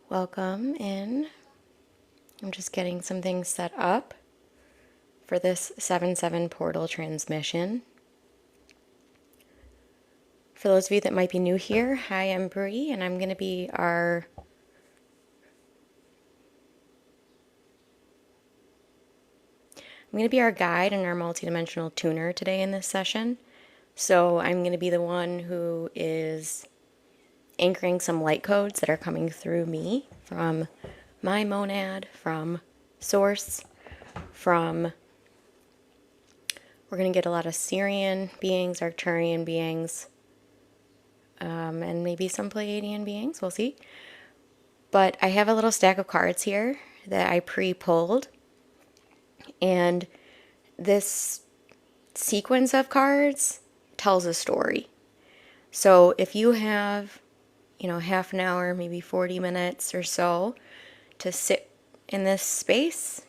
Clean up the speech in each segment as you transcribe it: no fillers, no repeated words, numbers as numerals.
Welcome in. I'm just getting some things set up for this 7/7 portal transmission. For those of you that might be new here, hi, I'm Bree, and I'm going to be our guide and our multidimensional tuner today in this session. So I'm going to be the one who is anchoring some light codes that are coming through me from my monad, from source, from we're going to get a lot of Sirian beings, Arcturian beings, and maybe some Pleiadian beings, we'll see. But I have a little stack of cards here that I pre-pulled, and this sequence of cards tells a story. So if you have, half an hour, maybe 40 minutes or so to sit in this space,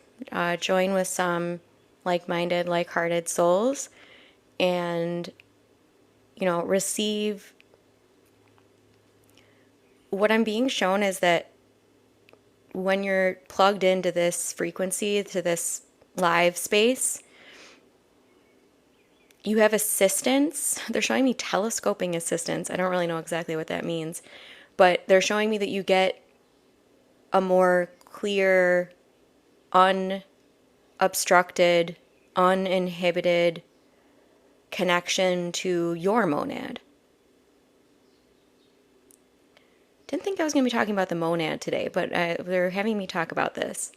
join with some like-minded, like-hearted souls, and, receive. What I'm being shown is that when you're plugged into this frequency, to this live space, you have assistance. They're showing me telescoping assistance. I don't really know exactly what that means, but they're showing me that you get a more clear, unobstructed, uninhibited connection to your monad. Didn't think I was going to be talking about the monad today, but they're having me talk about this.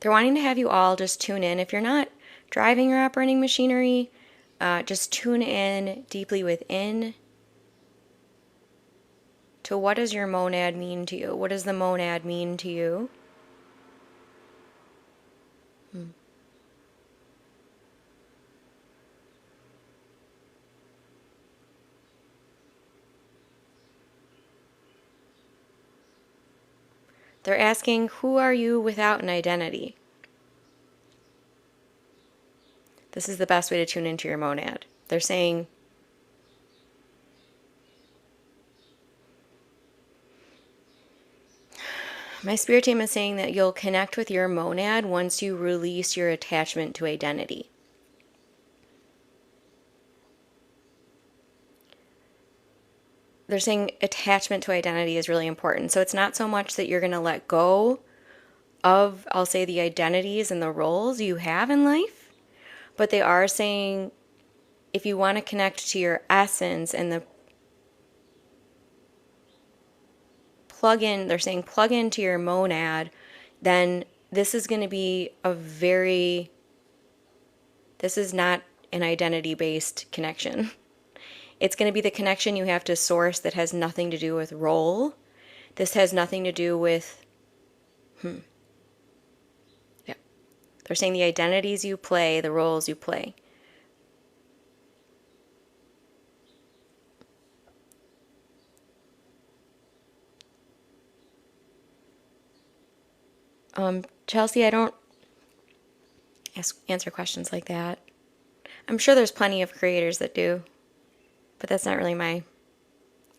They're wanting to have you all just tune in. If you're not driving or operating machinery, just tune in deeply within to what does your monad mean to you? What does the monad mean to you? They're asking, who are you without an identity? This is the best way to tune into your monad. They're saying, my spirit team is saying that you'll connect with your monad once you release your attachment to identity. They're saying attachment to identity is really important. So it's not so much that you're going to let go of, I'll say, the identities and the roles you have in life, but they are saying if you want to connect to your essence and the they're saying plug into your monad, then this is going to be this is not an identity-based connection. It's going to be the connection you have to source that has nothing to do with role. This has nothing to do with, yeah. They're saying the identities you play, the roles you play. Chelsea, I don't answer questions like that. I'm sure there's plenty of creators that do, but that's not really my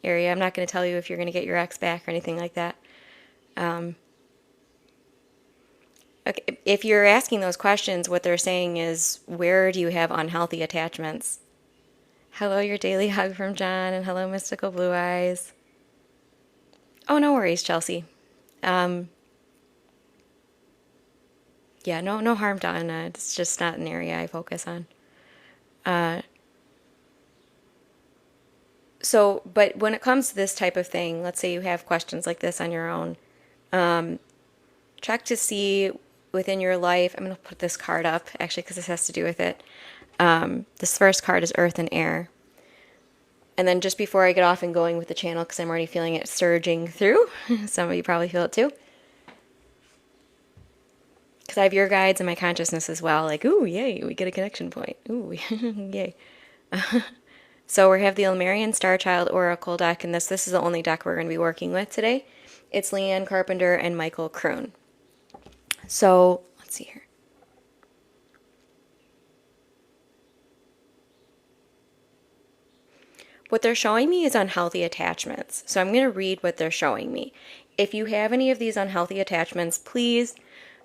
area. I'm not going to tell you if you're going to get your ex back or anything like that. Okay, if you're asking those questions, what they're saying is, where do you have unhealthy attachments? Hello, your daily hug from John, and hello, Mystical Blue Eyes. Oh, no worries, Chelsea. Yeah, no harm done. It's just not an area I focus on. But when it comes to this type of thing, let's say you have questions like this on your own, check to see within your life. I'm going to put this card up, actually, because this has to do with it. This first card is Earth and Air. And then just before I get off and going with the channel, because I'm already feeling it surging through, some of you probably feel it too, because I have your guides and my consciousness as well, like, ooh, yay, we get a connection point. Ooh, yay. So we have the Ilmarian Starchild Oracle deck, and this is the only deck we're going to be working with today. It's Leanne Carpenter and Michael Kroon. So let's see here. What they're showing me is unhealthy attachments. So I'm going to read what they're showing me. If you have any of these unhealthy attachments, please,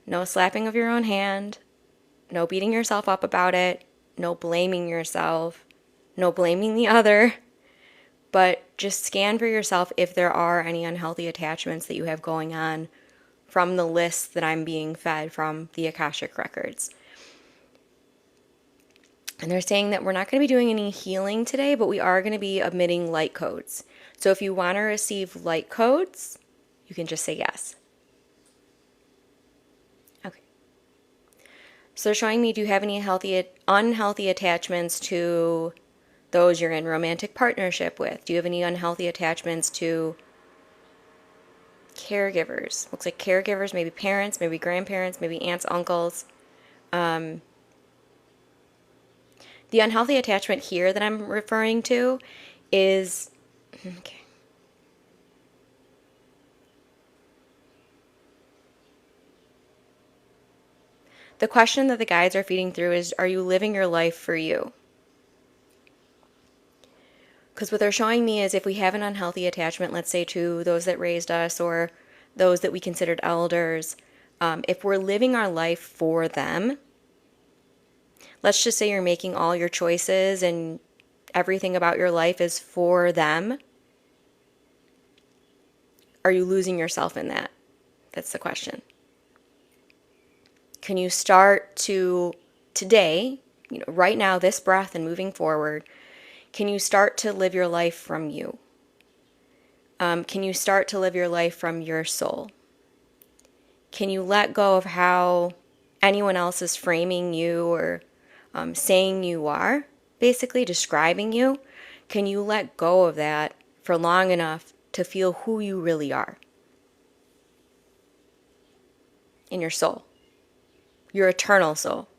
no slapping of your own hand, no beating yourself up about it, no blaming yourself, no blaming the other, but just scan for yourself if there are any unhealthy attachments that you have going on from the list that I'm being fed from the Akashic Records. And they're saying that we're not going to be doing any healing today, but we are going to be emitting light codes. So if you want to receive light codes, you can just say yes. Okay. So they're showing me, do you have any unhealthy attachments to those you're in romantic partnership with? Do you have any unhealthy attachments to caregivers? Looks like caregivers, maybe parents, maybe grandparents, maybe aunts, uncles. The unhealthy attachment here that I'm referring to is, okay. The question that the guides are feeding through is, are you living your life for you? Because what they're showing me is if we have an unhealthy attachment, let's say to those that raised us or those that we considered elders, if we're living our life for them, let's just say you're making all your choices and everything about your life is for them. Are you losing yourself in that? That's the question. Can you start to, today, right now, this breath and moving forward, can you start to live your life from you? Can you start to live your life from your soul? Can you let go of how anyone else is framing you or saying you are, basically describing you? Can you let go of that for long enough to feel who you really are in your soul, your eternal soul?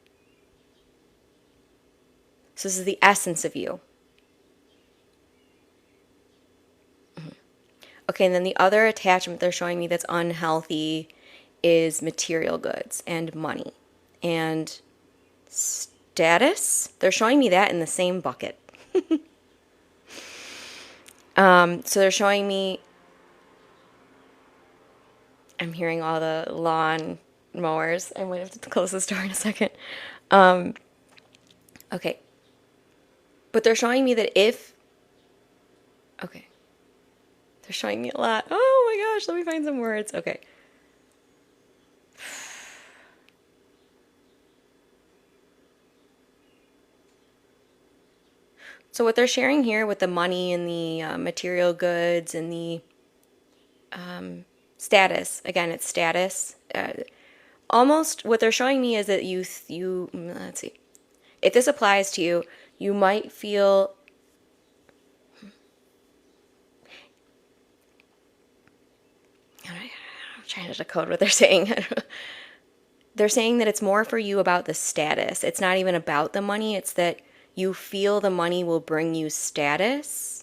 So this is the essence of you. Okay, and then the other attachment they're showing me that's unhealthy is material goods and money and status. They're showing me that in the same bucket. So they're showing me, I'm hearing all the lawn mowers. I might have to close this door in a second. Okay. But they're showing me that okay. They're showing me a lot. Oh my gosh, let me find some words. Okay. So what they're sharing here with the money and the material goods and the status, again, it's status. Almost what they're showing me is that let's see. If this applies to you, you might feel I'm trying to decode what they're saying. They're saying that it's more for you about the status. It's not even about the money. It's that you feel the money will bring you status.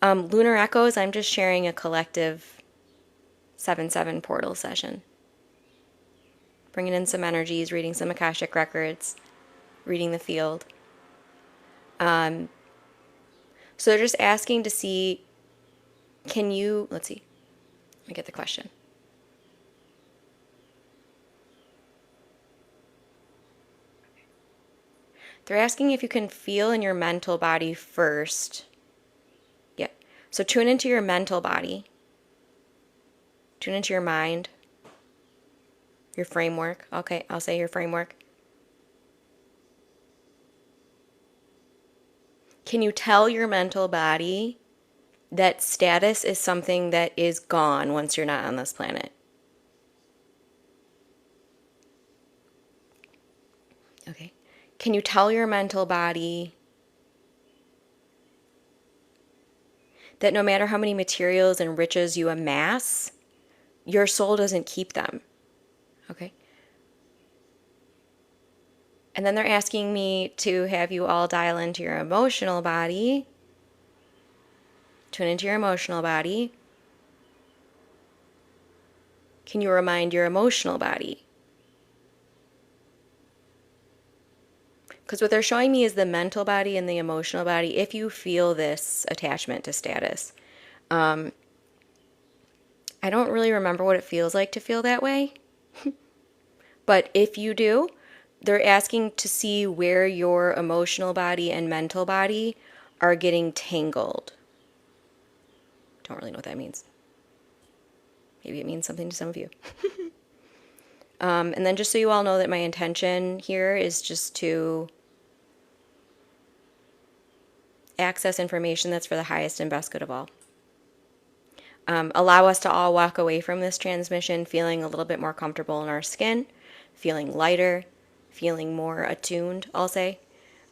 Lunar Echoes, I'm just sharing a collective 7/7 portal session. Bringing in some energies, reading some Akashic Records, reading the field. So they're just asking to see, let's see. Let me get the question. They're asking if you can feel in your mental body first. Yeah. So tune into your mental body. Tune into your mind. Your framework. Okay, I'll say your framework. Can you tell your mental body that status is something that is gone once you're not on this planet? Okay. Can you tell your mental body that no matter how many materials and riches you amass, your soul doesn't keep them? Okay. And then they're asking me to have you all dial into your emotional body. Tune into your emotional body. Can you remind your emotional body? Because what they're showing me is the mental body and the emotional body. If you feel this attachment to status, I don't really remember what it feels like to feel that way. But if you do, they're asking to see where your emotional body and mental body are getting tangled. Don't really know what that means. Maybe it means something to some of you. And then just so you all know that my intention here is just to access information that's for the highest and best good of all. Allow us to all walk away from this transmission feeling a little bit more comfortable in our skin, feeling lighter, feeling more attuned, I'll say,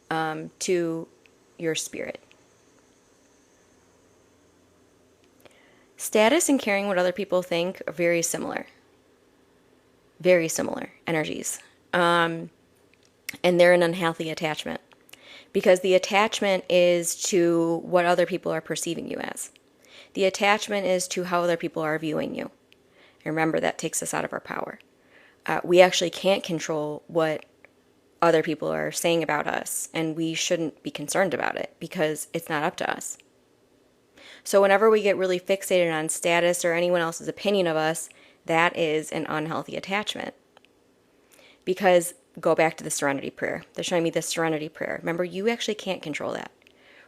to your spirit. Status and caring what other people think are very similar. Very similar energies. And they're an unhealthy attachment. Because the attachment is to what other people are perceiving you as. The attachment is to how other people are viewing you. And remember, that takes us out of our power. We actually can't control what other people are saying about us, and we shouldn't be concerned about it because it's not up to us. So whenever we get really fixated on status or anyone else's opinion of us, that is an unhealthy attachment. Because go back to the serenity prayer. They're showing me the serenity prayer. Remember, you actually can't control that.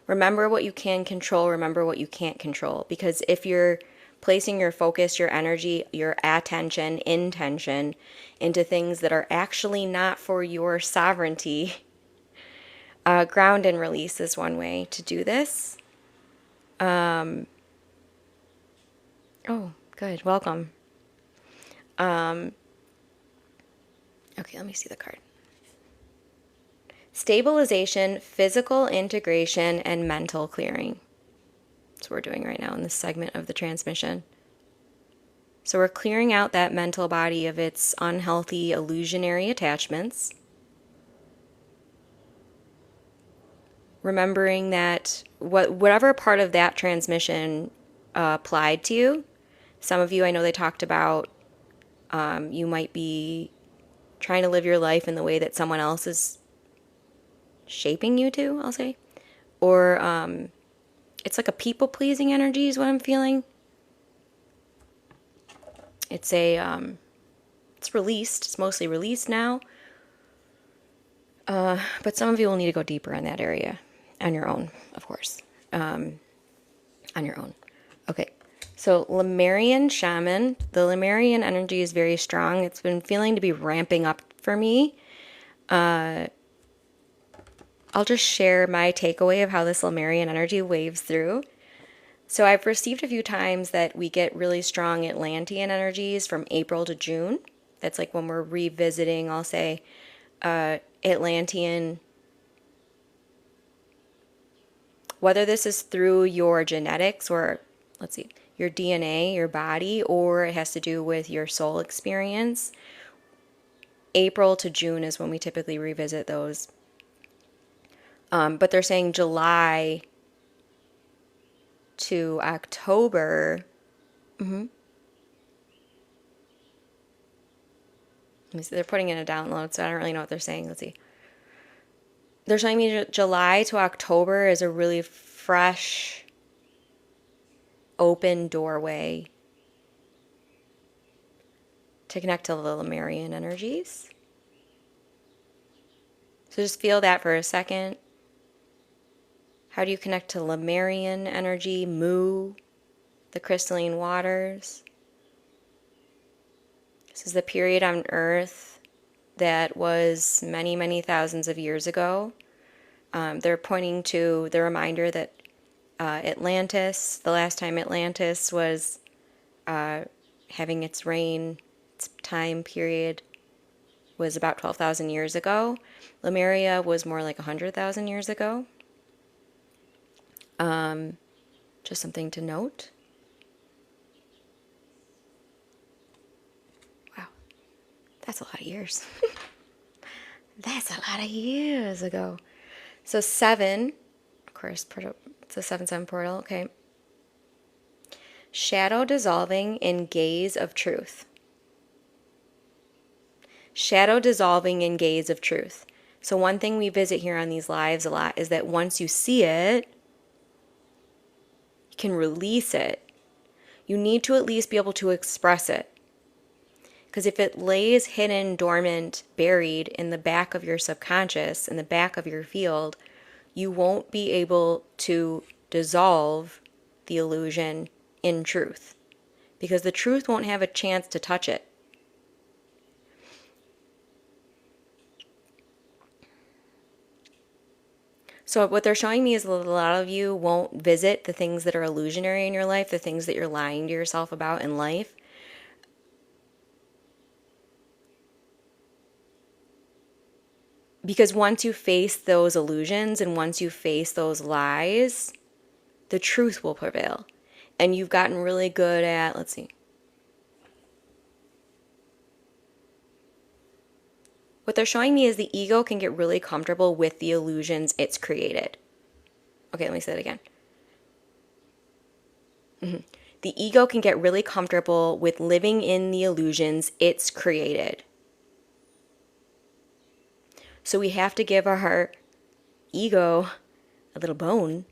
Remember what you can control. Remember what you can't control. Because if you're placing your focus, your energy, your attention, intention into things that are actually not for your sovereignty, ground and release is one way to do this. Oh, good. Welcome. Okay, let me see the card. Stabilization, physical integration, and mental clearing. That's what we're doing right now in this segment of the transmission. So we're clearing out that mental body of its unhealthy, illusionary attachments. Remembering that whatever part of that transmission applied to you, some of you, I know they talked about you might be trying to live your life in the way that someone else is shaping you to, I'll say. Or it's like a people-pleasing energy is what I'm feeling. It's it's released. It's mostly released now. But some of you will need to go deeper in that area on your own, of course. On your own. Okay. So Lemurian shaman. The Lemurian energy is very strong. It's been feeling to be ramping up for me. I'll just share my takeaway of how this Lemurian energy waves through. So I've received a few times that we get really strong Atlantean energies from April to June. That's like when we're revisiting, I'll say, Atlantean. Whether this is through your genetics or, let's see, your DNA, your body, or it has to do with your soul experience. April to June is when we typically revisit those. But they're saying July to October. Let me see, they're putting in a download, so I don't really know what they're saying. Let's see. They're showing me July to October is a really fresh, open doorway to connect to the Lemurian energies. So just feel that for a second. How do you connect to Lemurian energy, Mu, the crystalline waters? This is the period on Earth that was many, many thousands of years ago. They're pointing to the reminder that Atlantis, the last time Atlantis was having its reign, its time period was about 12,000 years ago. Lemuria was more like 100,000 years ago. Just something to note. Wow, that's a lot of years. That's a lot of years ago. So 7, of course, it's a 7/7 portal, okay. Shadow dissolving in gaze of truth. Shadow dissolving in gaze of truth. So one thing we visit here on these lives a lot is that once you see it, you can release it. You need to at least be able to express it. Because if it lays hidden, dormant, buried in the back of your subconscious, in the back of your field, you won't be able to dissolve the illusion in truth. Because the truth won't have a chance to touch it. So what they're showing me is that a lot of you won't visit the things that are illusionary in your life, the things that you're lying to yourself about in life. Because once you face those illusions and once you face those lies, the truth will prevail. And you've gotten really good at, let's see. What they're showing me is the ego can get really comfortable with the illusions it's created. Okay, let me say it again. The ego can get really comfortable with living in the illusions it's created. So we have to give our ego a little bone.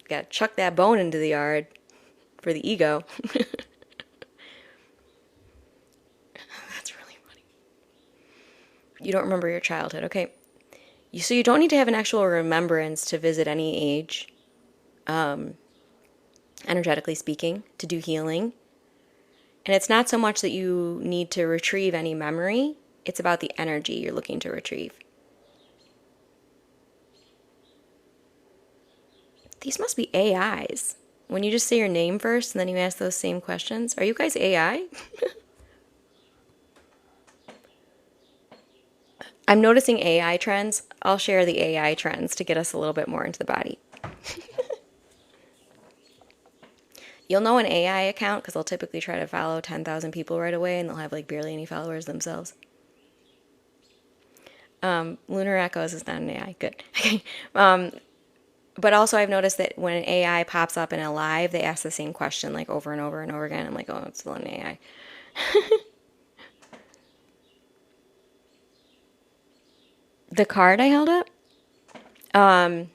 Gotta chuck that bone into the yard for the ego. That's really funny. You don't remember your childhood, okay? So you don't need to have an actual remembrance to visit any age, energetically speaking, to do healing. And it's not so much that you need to retrieve any memory, it's about the energy you're looking to retrieve. These must be AIs. When you just say your name first and then you ask those same questions. Are you guys AI? I'm noticing AI trends. I'll share the AI trends to get us a little bit more into the body. You'll know an AI account because they'll typically try to follow 10,000 people right away and they'll have like barely any followers themselves. Lunar Echoes is not an AI. Good. Okay. But also I've noticed that when an AI pops up in a live, they ask the same question like over and over and over again. I'm like, oh, it's still an AI. The card I held up? Well,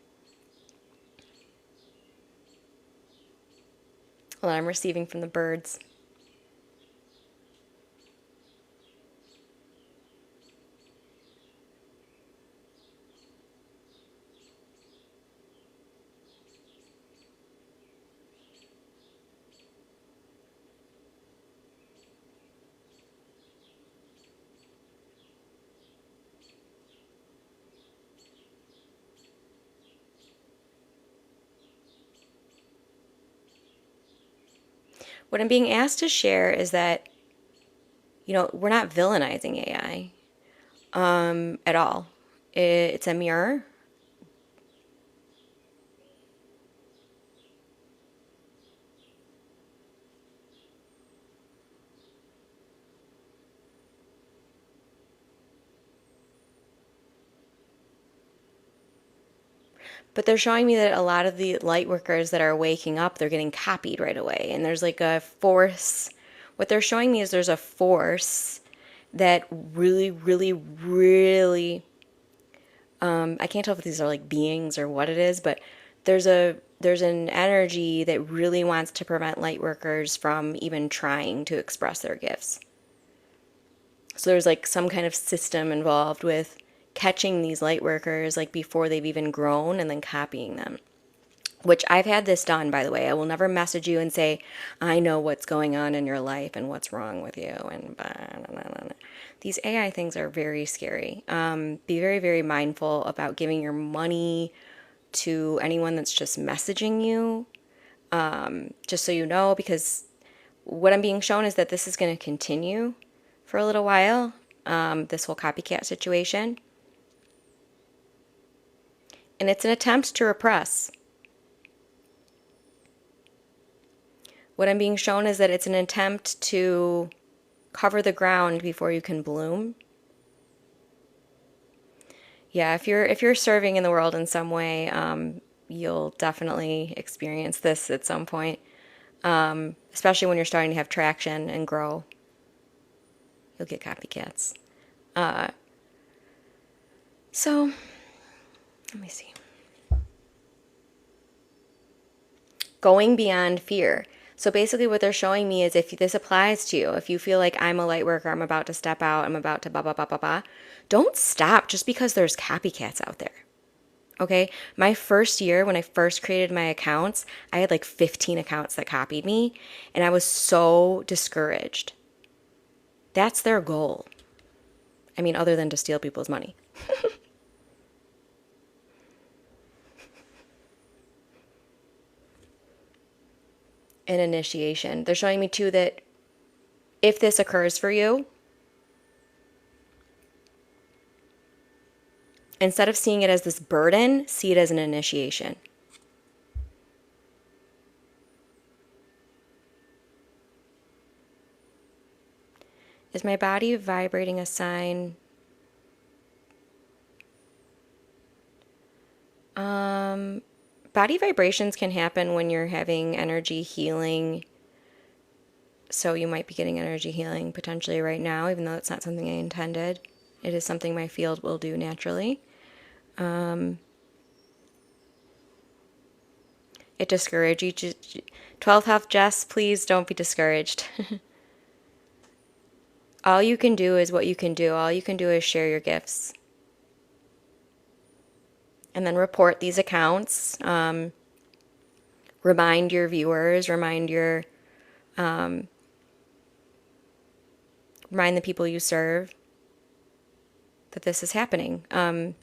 I'm receiving from the birds. What I'm being asked to share is that, we're not villainizing AI at all. It's a mirror. But they're showing me that a lot of the light workers that are waking up, they're getting copied right away. And there's like a force. What they're showing me is there's a force that really, really, really, I can't tell if these are like beings or what it is, but there's an energy that really wants to prevent light workers from even trying to express their gifts. So there's like some kind of system involved with catching these light workers like before they've even grown and then copying them. Which I've had this done, by the way. I will never message you and say, I know what's going on in your life and what's wrong with you. And blah, blah, blah, blah. These AI things are very scary. Be very, very mindful about giving your money to anyone that's just messaging you. Just so you know, because what I'm being shown is that this is going to continue for a little while. This whole copycat situation. And it's an attempt to repress. What I'm being shown is that it's an attempt to cover the ground before you can bloom. Yeah, if you're serving in the world in some way, you'll definitely experience this at some point, especially when you're starting to have traction and grow. you'll get copycats. So, let me see. Going beyond fear. So basically what they're showing me is if this applies to you, if you feel like I'm a light worker, I'm about to step out, I'm about to blah, blah, blah, blah, blah, don't stop just because there's copycats out there. Okay? My first year, when I first created my accounts, I had like 15 accounts that copied me, and I was so discouraged. That's their goal. I mean, other than to steal people's money. An initiation. They're showing me too that if this occurs for you, instead of seeing it as this burden, see it as an initiation. Is my body vibrating a sign? Body vibrations can happen when you're having energy healing. So you might be getting energy healing potentially right now, even though it's not something I intended. It is something my field will do naturally. It discourages you. 12th health, Jess, please don't be discouraged. All you can do is what you can do. All you can do is share your gifts. And then report these accounts. Remind your viewers, remind the people you serve that this is happening, so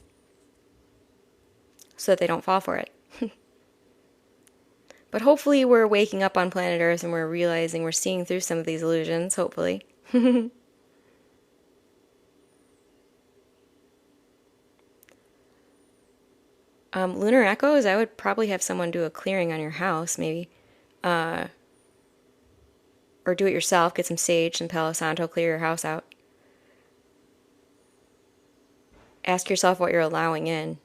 that they don't fall for it. But hopefully we're waking up on planet Earth and we're realizing we're seeing through some of these illusions, hopefully. Lunar echoes, I would probably have someone do a clearing on your house, maybe. Or do it yourself, get some sage, some Palo Santo, clear your house out. Ask yourself what you're allowing in.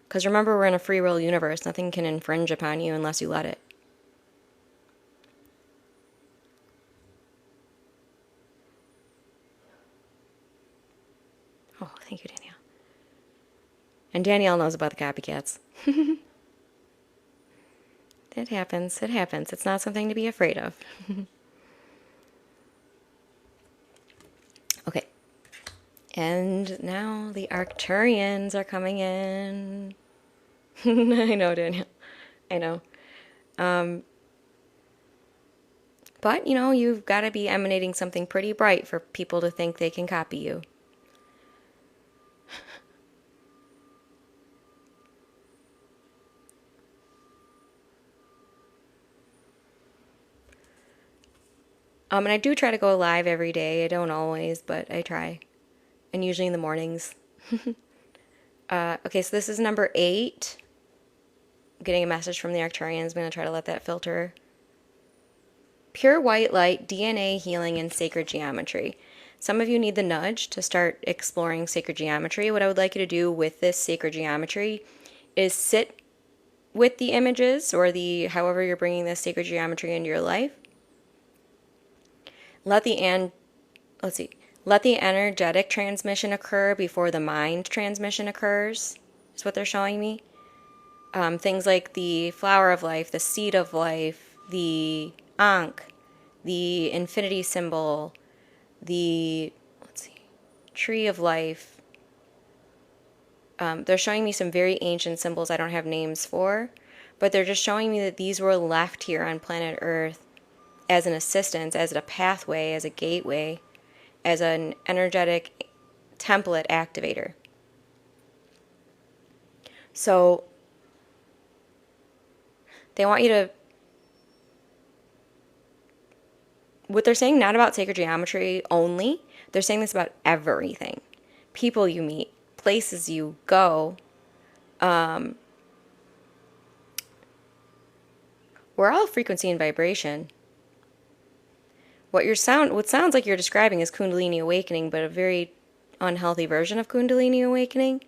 Because remember, we're in a free will universe. Nothing can infringe upon you unless you let it. Oh, thank you, Danielle. And Danielle knows about the copycats. It happens. It happens. It's not something to be afraid of. Okay. And now the Arcturians are coming in. I know, Danielle. I know. But, you know, you've got to be emanating something pretty bright for people to think they can copy you. And I do try to go live every day. I don't always, but I try. And usually in the mornings. Okay, so this is number 8. I'm getting a message from the Arcturians. I'm going to try to let that filter. Pure white light, DNA healing, and sacred geometry. Some of you need the nudge to start exploring sacred geometry. What I would like you to do with this sacred geometry is sit with the images or however you're bringing this sacred geometry into your life. Let the energetic transmission occur before the mind transmission occurs, is what they're showing me. Things like the flower of life, the seed of life, the Ankh, the infinity symbol, the, tree of life. They're showing me some very ancient symbols I don't have names for, but they're just showing me that these were left here on planet Earth as an assistance, as a pathway, as a gateway, as an energetic template activator. So they want you to, what they're saying, not about sacred geometry only, they're saying this about everything. People you meet, places you go. We're all frequency and vibration. What sounds like you're describing is Kundalini awakening, but a very unhealthy version of Kundalini awakening.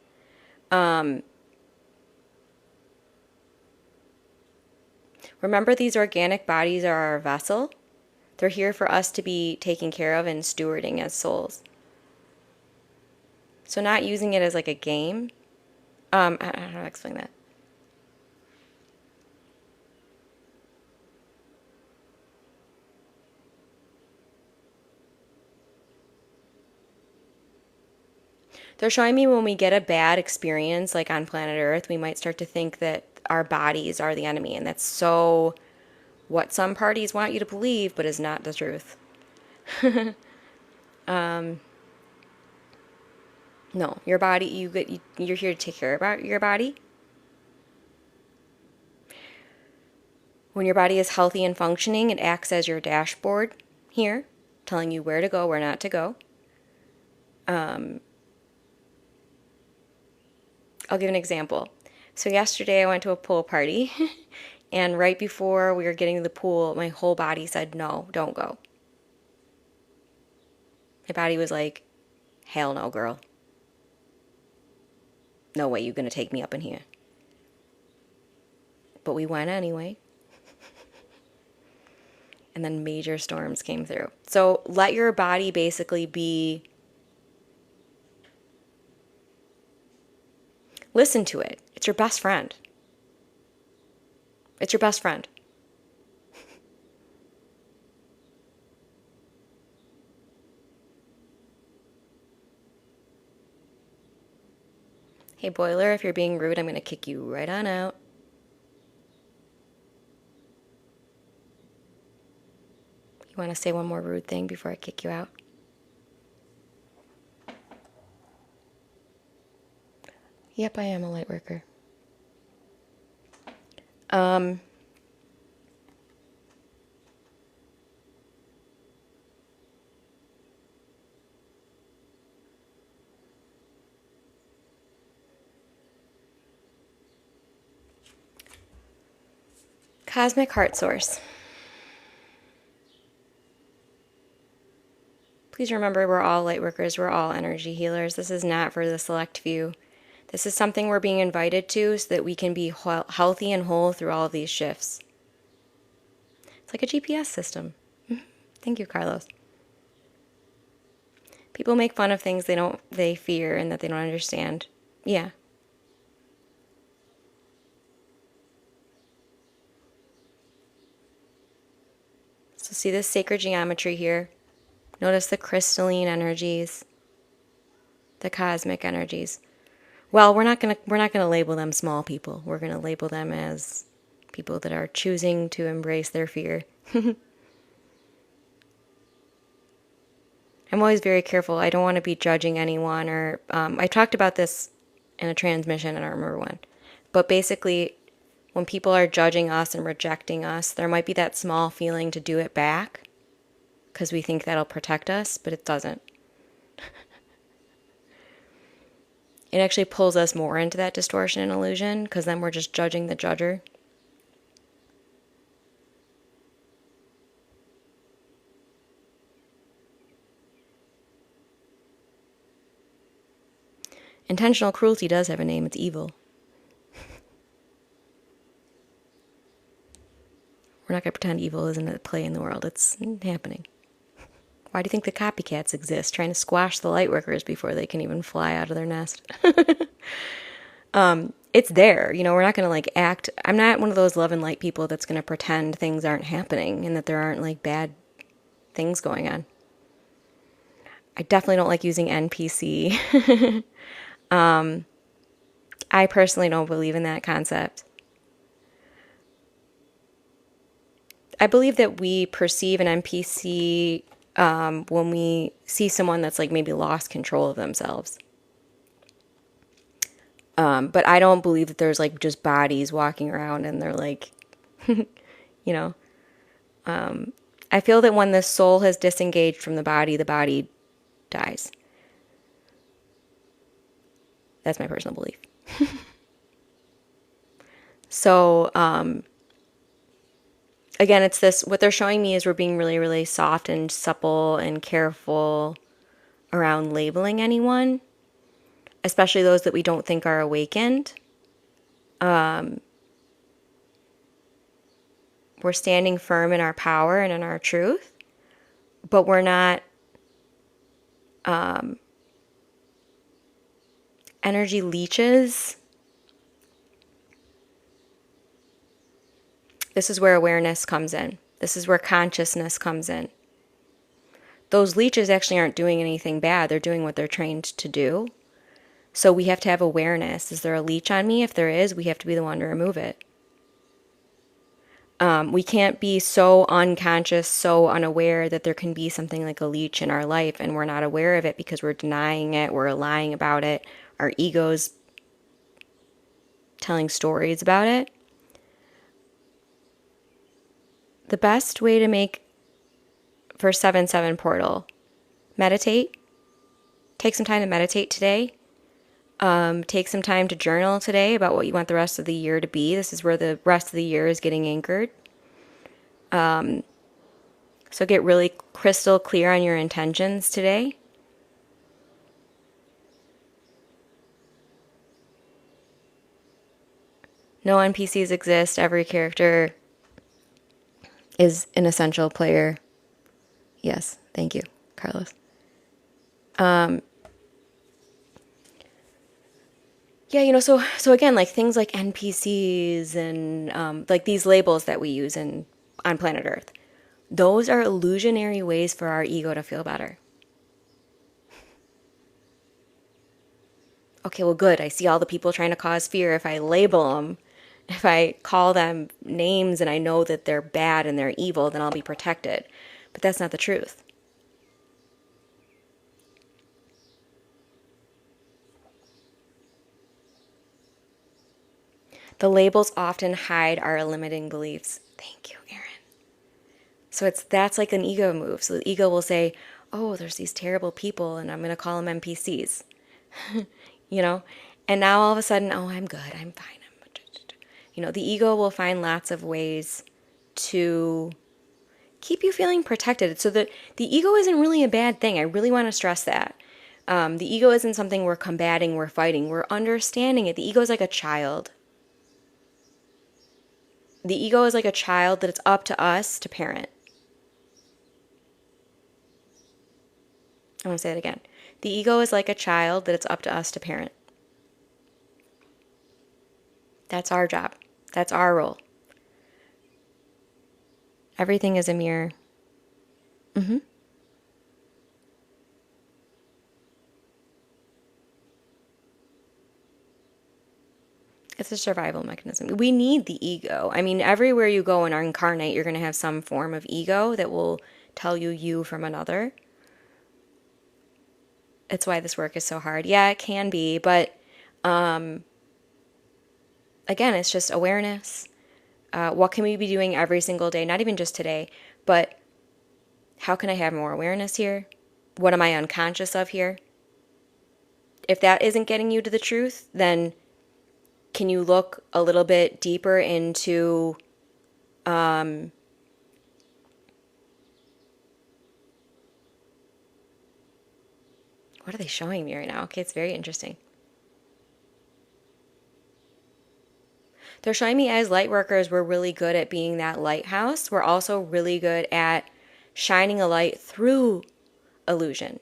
Remember, these organic bodies are our vessel. They're here for us to be taken care of and stewarding as souls. So not using it as like a game. I don't know how to explain that. They're showing me when we get a bad experience, like on planet Earth, we might start to think that our bodies are the enemy. And that's so what some parties want you to believe, but is not the truth. No, your body, you're here to take care about your body. When your body is healthy and functioning, it acts as your dashboard here, telling you where to go, where not to go. I'll give an example. So yesterday I went to a pool party, and right before we were getting to the pool, my whole body said, no, don't go. My body was like, hell no, girl. No way you're going to take me up in here. But we went anyway. And then major storms came through. So let your body basically be... Listen to it. It's your best friend. It's your best friend. Hey, Boiler, if you're being rude, I'm going to kick you right on out. You want to say one more rude thing before I kick you out? Yep, I am a Lightworker. Cosmic Heart Source. Please remember, we're all Lightworkers, we're all energy healers. This is not for the select few. This is something we're being invited to so that we can be healthy and whole through all of these shifts. It's like a GPS system. Thank you, Carlos. People make fun of things they fear and that they don't understand. Yeah. So see this sacred geometry here? Notice the crystalline energies, the cosmic energies. Well, we're not gonna label them small people. We're gonna label them as people that are choosing to embrace their fear. I'm always very careful. I don't want to be judging anyone, or I talked about this in a transmission, I don't remember when. But basically, when people are judging us and rejecting us, there might be that small feeling to do it back because we think that'll protect us, but it doesn't. It actually pulls us more into that distortion and illusion because then we're just judging the judger. Intentional cruelty does have a name. It's evil. We're not going to pretend evil isn't at play in the world. It's happening. Why do you think the copycats exist? Trying to squash the Lightworkers before they can even fly out of their nest. It's there. You know, we're not going to like act. I'm not one of those love and light people that's going to pretend things aren't happening and that there aren't like bad things going on. I definitely don't like using NPC. I personally don't believe in that concept. I believe that we perceive an NPC when we see someone that's like maybe lost control of themselves. But I don't believe that there's like just bodies walking around and they're like, you know. I feel that when the soul has disengaged from the body dies. That's my personal belief. So, again, it's this, what they're showing me is we're being really, really soft and supple and careful around labeling anyone, especially those that we don't think are awakened. We're standing firm in our power and in our truth. but we're not energy leeches. This is where awareness comes in. This is where consciousness comes in. Those leeches actually aren't doing anything bad. They're doing what they're trained to do. So we have to have awareness. Is there a leech on me? If there is, we have to be the one to remove it. We can't be so unconscious, so unaware that there can be something like a leech in our life and we're not aware of it because we're denying it, we're lying about it, our ego's telling stories about it. The best way to make for 7/7 portal, meditate. Take some time to meditate today. Take some time to journal today about what you want the rest of the year to be. This is where the rest of the year is getting anchored. So get really crystal clear on your intentions today. No NPCs exist. Every character is an essential player. Yes, thank you, Carlos. Yeah, so again, like things like NPCs and like these labels that we use on planet Earth, those are illusionary ways for our ego to feel better. Okay, well, good. I see all the people trying to cause fear. If I label them, if I call them names and I know that they're bad and they're evil, then I'll be protected. But that's not the truth. The labels often hide our limiting beliefs. Thank you, Aaron. So that's like an ego move. So the ego will say, oh, there's these terrible people and I'm going to call them NPCs. you know? And now all of a sudden, oh, I'm good. I'm fine. The ego will find lots of ways to keep you feeling protected. So that the ego isn't really a bad thing. I really want to stress that. The ego isn't something we're combating, we're fighting. We're understanding it. The ego is like a child. The ego is like a child that it's up to us to parent. I want to say it again. The ego is like a child that it's up to us to parent. That's our job. That's our role. Everything is a mirror. It's a survival mechanism. We need the ego. I mean, everywhere you go and incarnate, you're going to have some form of ego that will tell you from another. It's why this work is so hard. Yeah, it can be, but again, it's just awareness. What can we be doing every single day? Not even just today, but how can I have more awareness here? What am I unconscious of here? If that isn't getting you to the truth, then can you look a little bit deeper into what are they showing me right now? Okay, it's very interesting. They're showing me as light workers, we're really good at being that lighthouse. We're also really good at shining a light through illusion.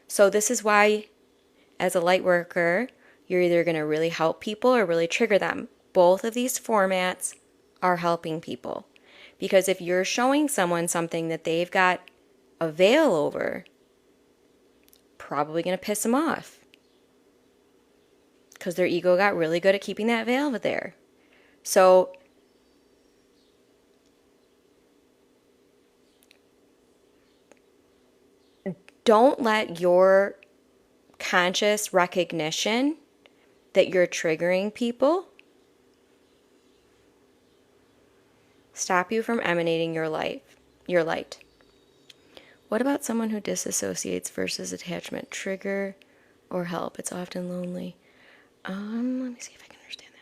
So this is why, as a light worker, you're either going to really help people or really trigger them. Both of these formats are helping people. Because if you're showing someone something that they've got a veil over, probably going to piss them off. Because their ego got really good at keeping that veil there. So don't let your conscious recognition that you're triggering people stop you from emanating your light. What about someone who disassociates versus attachment? Trigger or help? It's often lonely. Let me see if I can understand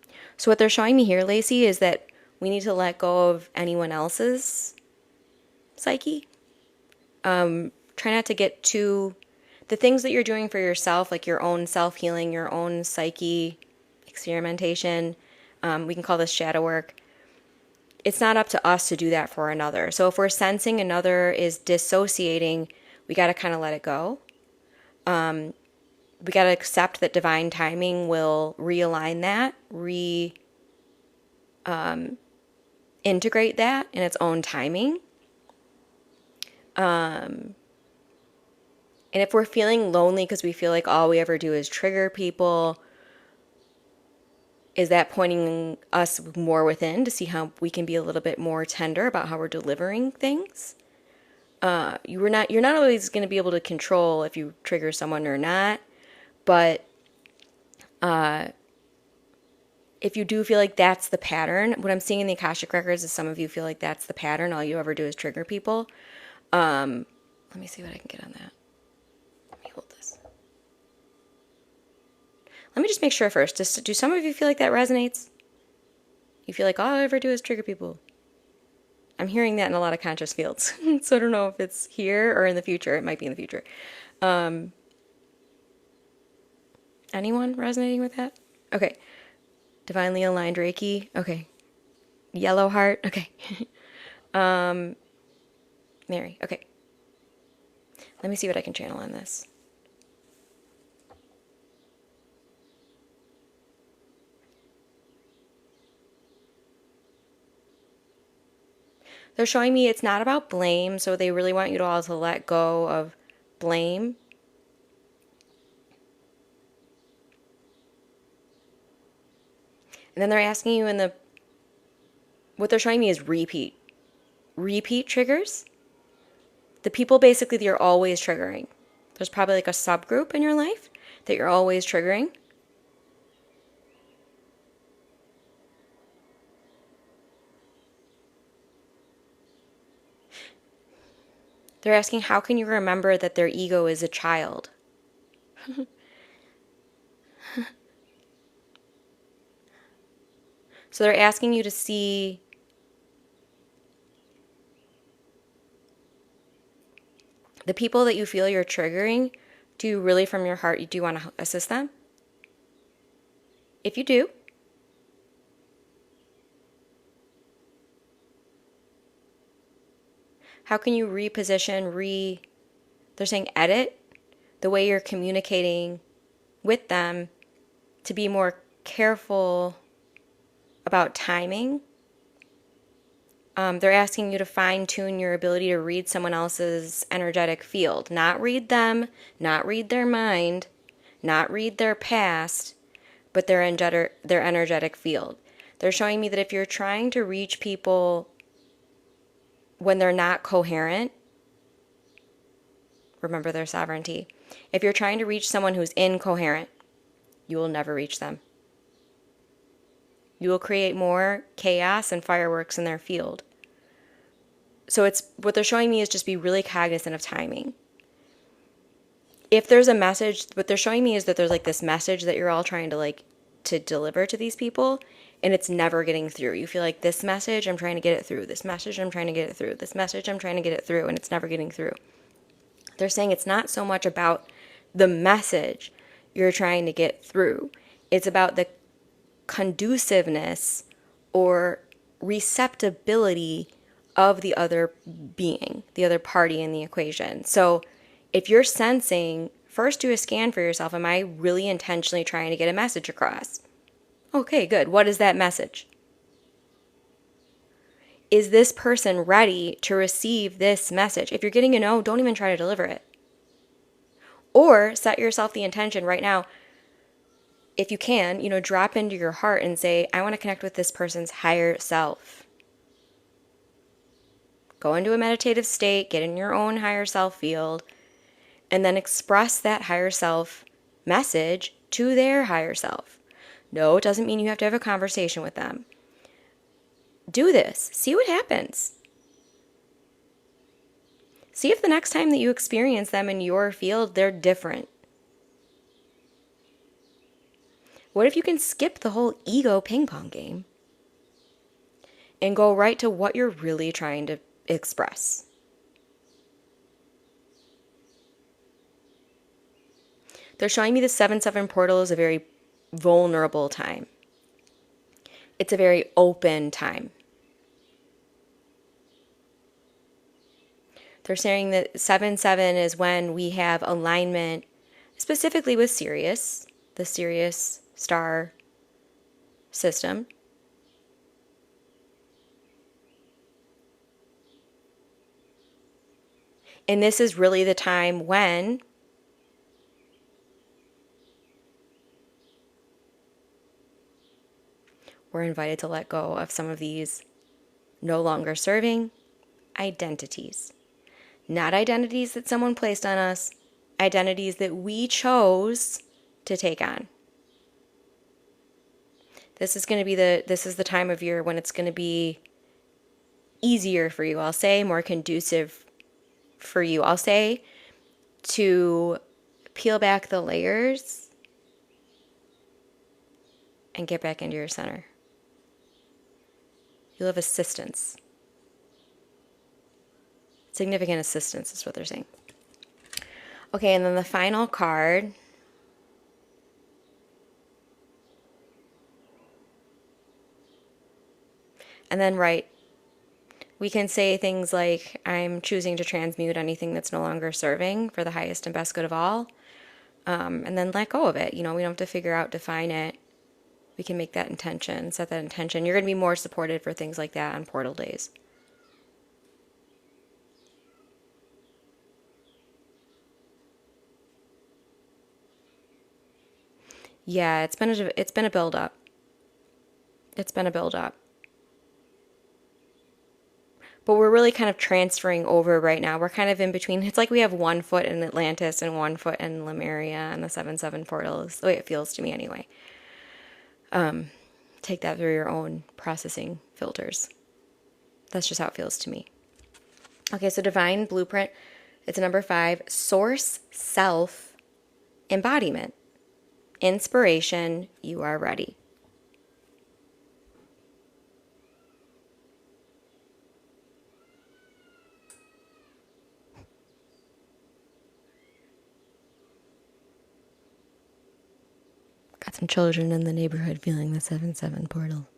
that. So what they're showing me here, Lacey, is that we need to let go of anyone else's psyche. Try not to get too... The things that you're doing for yourself, like your own self-healing, your own psyche experimentation, we can call this shadow work. it's not up to us to do that for another. So if we're sensing another is dissociating, we got to kind of let it go. We got to accept that divine timing will realign that, integrate that in its own timing. And if we're feeling lonely because we feel like all we ever do is trigger people, is that pointing us more within to see how we can be a little bit more tender about how we're delivering things? You're not always going to be able to control if you trigger someone or not, but if you do feel like that's the pattern, what I'm seeing in the Akashic Records is some of you feel like that's the pattern. All you ever do is trigger people. Let me see what I can get on that. Let me hold this. Let me just make sure first. Do some of you feel like that resonates? You feel like all I ever do is trigger people. I'm hearing that in a lot of conscious fields. So I don't know if it's here or in the future. It might be in the future. Anyone resonating with that? Okay. Divinely aligned Reiki. Okay. Yellow heart. Okay. Mary. Okay. Let me see what I can channel on this. They're showing me it's not about blame, so they really want you to all to let go of blame. And then they're asking you what they're showing me is repeat triggers. The people basically that you're always triggering. There's probably like a subgroup in your life that you're always triggering. They're asking, how can you remember that their ego is a child? So they're asking you to see the people that you feel you're triggering. Do you really from your heart, do you want to assist them? If you do, how can you reposition, they're saying edit the way you're communicating with them to be more careful about timing. They're asking you to fine-tune your ability to read someone else's energetic field. Not read them, not read their mind, not read their past, but their energetic field. They're showing me that if you're trying to reach people when they're not coherent, remember their sovereignty. If you're trying to reach someone who's incoherent, you will never reach them. You will create more chaos and fireworks in their field. So it's what they're showing me is just be really cognizant of timing. If there's a message, what they're showing me is that there's like this message that you're all trying to deliver to these people, and it's never getting through. You feel like this message, I'm trying to get it through. This message, I'm trying to get it through. This message, I'm trying to get it through, and it's never getting through. They're saying it's not so much about the message you're trying to get through. It's about the conduciveness or receptibility of the other being, the other party in the equation. So if you're sensing, first do a scan for yourself. Am I really intentionally trying to get a message across? Okay, good. What is that message? Is this person ready to receive this message? If you're getting a no, don't even try to deliver it. Or set yourself the intention right now. If you can, drop into your heart and say, I want to connect with this person's higher self. Go into a meditative state, get in your own higher self field, and then express that higher self message to their higher self. No, it doesn't mean you have to have a conversation with them. Do this. See what happens. See if the next time that you experience them in your field, they're different. What if you can skip the whole ego ping pong game and go right to what you're really trying to express? They're showing me the 7/7 portal is a very vulnerable time. It's a very open time. They're saying that 7/7 is when we have alignment, specifically with Sirius, the Sirius star system. And this is really the time when we're invited to let go of some of these no longer serving identities. Not identities that someone placed on us, identities that we chose to take on. This is the time of year when it's going to be easier for you, I'll say, more conducive for you, I'll say, to peel back the layers and get back into your center. You'll have assistance. Significant assistance is what they're saying. Okay, and then the final card. And then, right, we can say things like, I'm choosing to transmute anything that's no longer serving for the highest and best good of all. And then let go of it. We don't have to figure out, define it. We can make that intention, set that intention. You're going to be more supported for things like that on portal days. Yeah, it's been a build up. It's been a build up. But we're really kind of transferring over right now. We're kind of in between. It's like we have 1 foot in Atlantis and 1 foot in Lemuria and the 7/7 portal is the way it feels to me anyway. Take that through your own processing filters. That's just how it feels to me. Okay, so divine blueprint. It's number 5. Source self embodiment. Inspiration. You are ready. Got some children in the neighborhood feeling the 7/7 portal.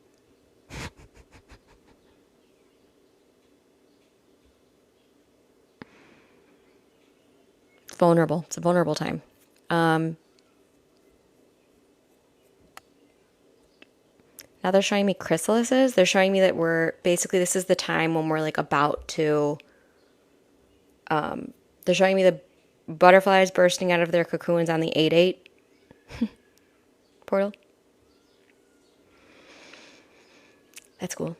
It's vulnerable. It's a vulnerable time. Now they're showing me chrysalises. They're showing me that this is the time when we're like about to, they're showing me the butterflies bursting out of their cocoons on the 8/8 portal. That's cool.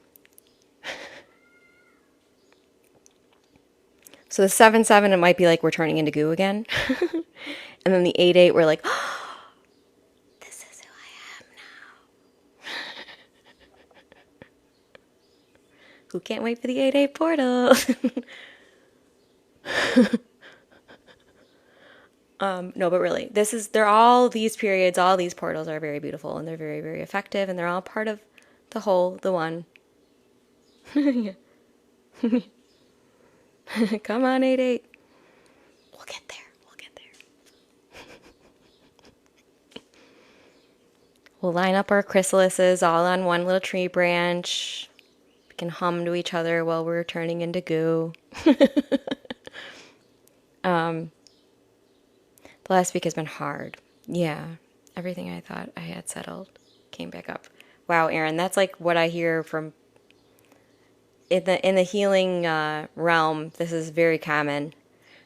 So the 7/7, it might be like we're turning into goo again. And then the 8/8, we're like, oh, this is who I am now. Who can't wait for the 8/8 portal? No, but really, all these periods, all these portals are very beautiful and they're very, very effective and they're all part of the whole, the one. Yeah. Come on, 8/8. We'll get there. We'll get there. We'll line up our chrysalises all on one little tree branch. We can hum to each other while we're turning into goo. The last week has been hard. Yeah. Everything I thought I had settled came back up. Wow, Aaron, that's like what I hear from in the healing realm. This is very common.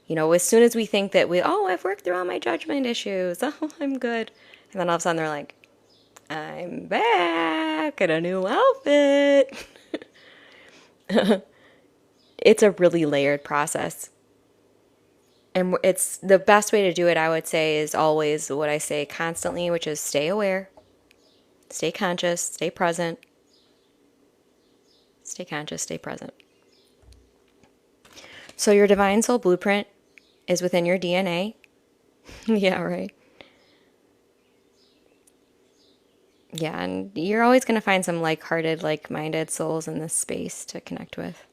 As soon as we think that I've worked through all my judgment issues. Oh, I'm good. And then all of a sudden they're like, I'm back in a new outfit. It's a really layered process. And it's the best way to do it, I would say, is always what I say constantly, which is stay aware, stay conscious, stay present. Stay conscious, stay present. So your divine soul blueprint is within your DNA. Yeah, right. Yeah, and you're always going to find some like-hearted, like-minded souls in this space to connect with.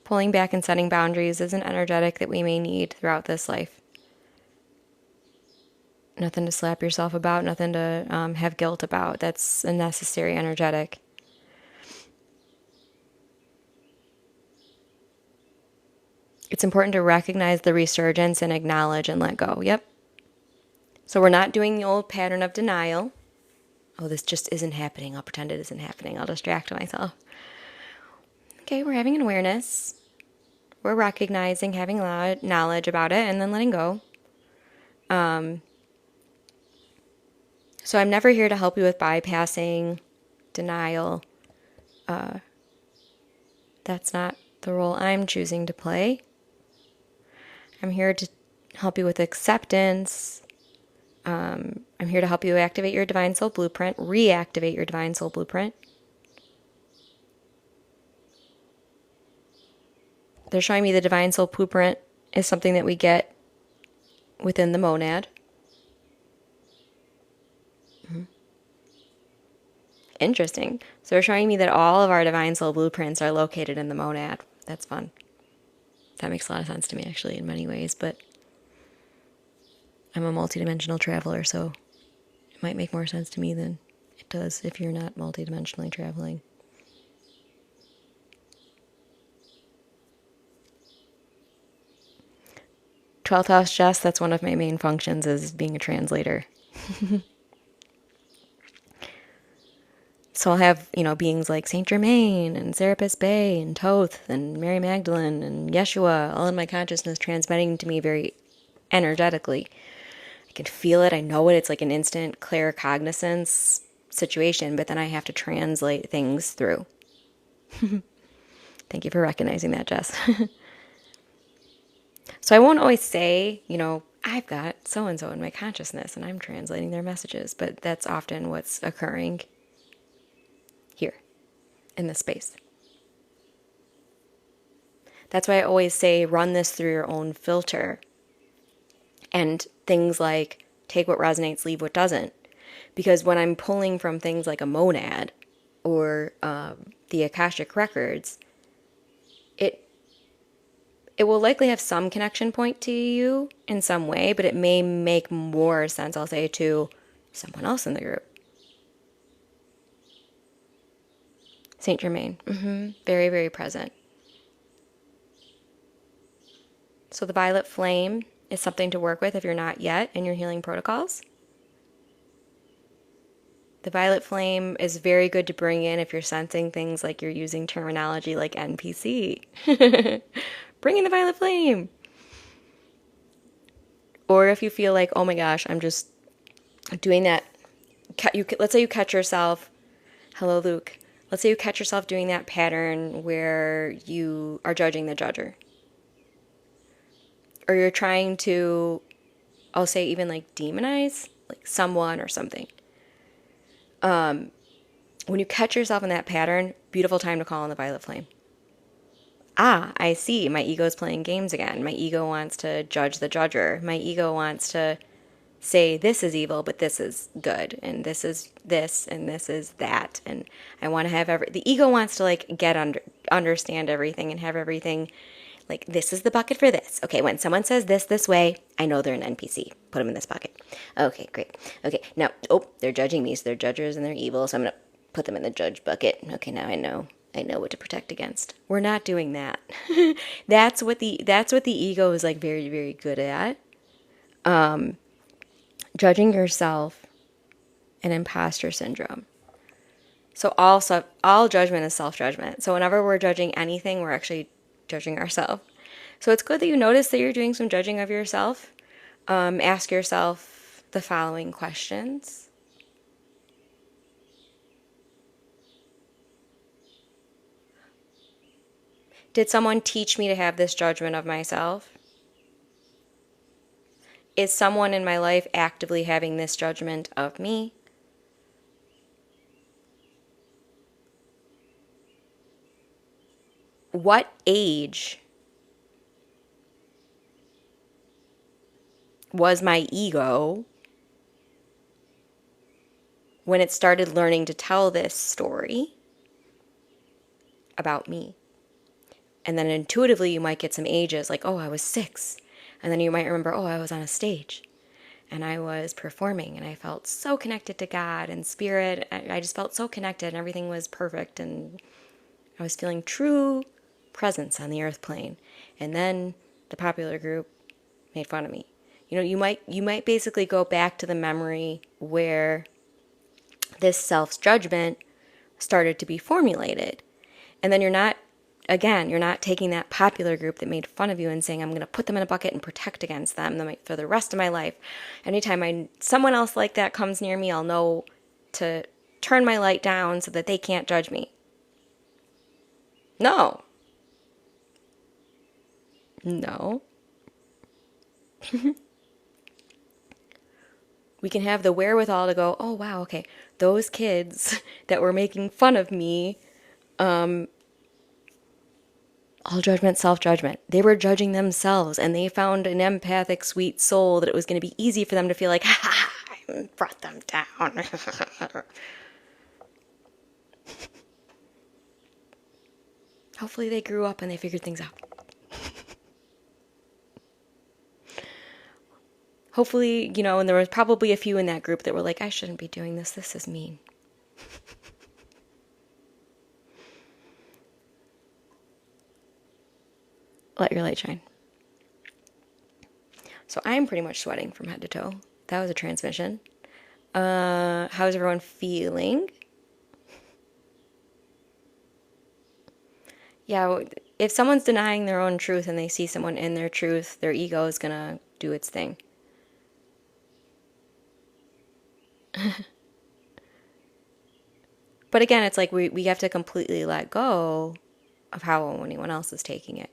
Pulling back and setting boundaries is an energetic that we may need throughout this life. Nothing to slap yourself about, nothing to have guilt about. That's a necessary energetic. It's important to recognize the resurgence and acknowledge and let go. Yep. So we're not doing the old pattern of denial. Oh, this just isn't happening. I'll pretend it isn't happening. I'll distract myself. Okay, we're having an awareness. We're recognizing, having knowledge about it, and then letting go. So I'm never here to help you with bypassing, denial. That's not the role I'm choosing to play. I'm here to help you with acceptance. I'm here to help you activate your Divine Soul Blueprint, reactivate your Divine Soul Blueprint. They're showing me the Divine Soul Blueprint is something that we get within the monad. Interesting. So they're showing me that all of our Divine Soul Blueprints are located in the monad. That's fun. That makes a lot of sense to me, actually, in many ways, but I'm a multidimensional traveler, so it might make more sense to me than it does if you're not multidimensionally traveling. Twelfth house, Jess, that's one of my main functions, is being a translator. So I'll have, beings like Saint Germain and Serapis Bey and Thoth and Mary Magdalene and Yeshua all in my consciousness transmitting to me very energetically. I can feel it. I know it. It's like an instant claircognizance situation, but then I have to translate things through. Thank you for recognizing that, Jess. So I won't always say, I've got so-and-so in my consciousness and I'm translating their messages, but that's often what's occurring here in this space. That's why I always say run this through your own filter. And things like take what resonates, leave what doesn't. Because when I'm pulling from things like a monad or the Akashic Records, it will likely have some connection point to you in some way, but it may make more sense, I'll say, to someone else in the group. Saint Germain. Very, very present. So the violet flame is something to work with if you're not yet in your healing protocols. The violet flame is very good to bring in if you're sensing things like you're using terminology like NPC. Bring in the violet flame. Or if you feel like, oh my gosh, I'm just doing that. Let's say you catch yourself. Hello, Luke. Let's say you catch yourself doing that pattern where you are judging the judger. Or you're trying to, I'll say even like demonize like someone or something. When you catch yourself in that pattern, beautiful time to call on the violet flame. I see. My ego's playing games again. My ego wants to judge the judger. My ego wants to say this is evil, but this is good, and this is this, and this is that, and I want to have the ego wants to like understand everything and have everything like this is the bucket for this. Okay, when someone says this way, I know they're an NPC. Put them in this bucket. Okay, great. Okay, now they're judging me, so they're judges and they're evil, so I'm gonna put them in the judge bucket. Okay, now I know what to protect against. We're not doing that. That's what the ego is like very, very good at. Judging yourself and imposter syndrome. So all judgment is self-judgment. So whenever we're judging anything, we're actually judging ourselves. So it's good that you notice that you're doing some judging of yourself. Ask yourself the following questions. Did someone teach me to have this judgment of myself? Is someone in my life actively having this judgment of me? What age was my ego when it started learning to tell this story about me? And then intuitively you might get some ages like, oh, I was 6. And then you might remember, oh, I was on a stage and I was performing and I felt so connected to God and spirit. I just felt so connected and everything was perfect and I was feeling true presence on the earth plane. And then the popular group made fun of me. You know, you might basically go back to the memory where this self-judgment started to be formulated. And then you're not taking that popular group that made fun of you and saying, I'm going to put them in a bucket and protect against them for the rest of my life. Anytime someone else like that comes near me, I'll know to turn my light down so that they can't judge me. No. No. We can have the wherewithal to go, oh, wow, okay, those kids that were making fun of me, all judgment, self-judgment. They were judging themselves, and they found an empathic, sweet soul that it was going to be easy for them to feel like, ha, I brought them down. Hopefully they grew up and they figured things out. Hopefully, you know, and there was probably a few in that group that were like, I shouldn't be doing this. This is mean. Let your light shine. So I'm pretty much sweating from head to toe. That was a transmission. How's everyone feeling? Yeah, if someone's denying their own truth and they see someone in their truth, their ego is gonna do its thing. But again, it's like we have to completely let go of how anyone else is taking it.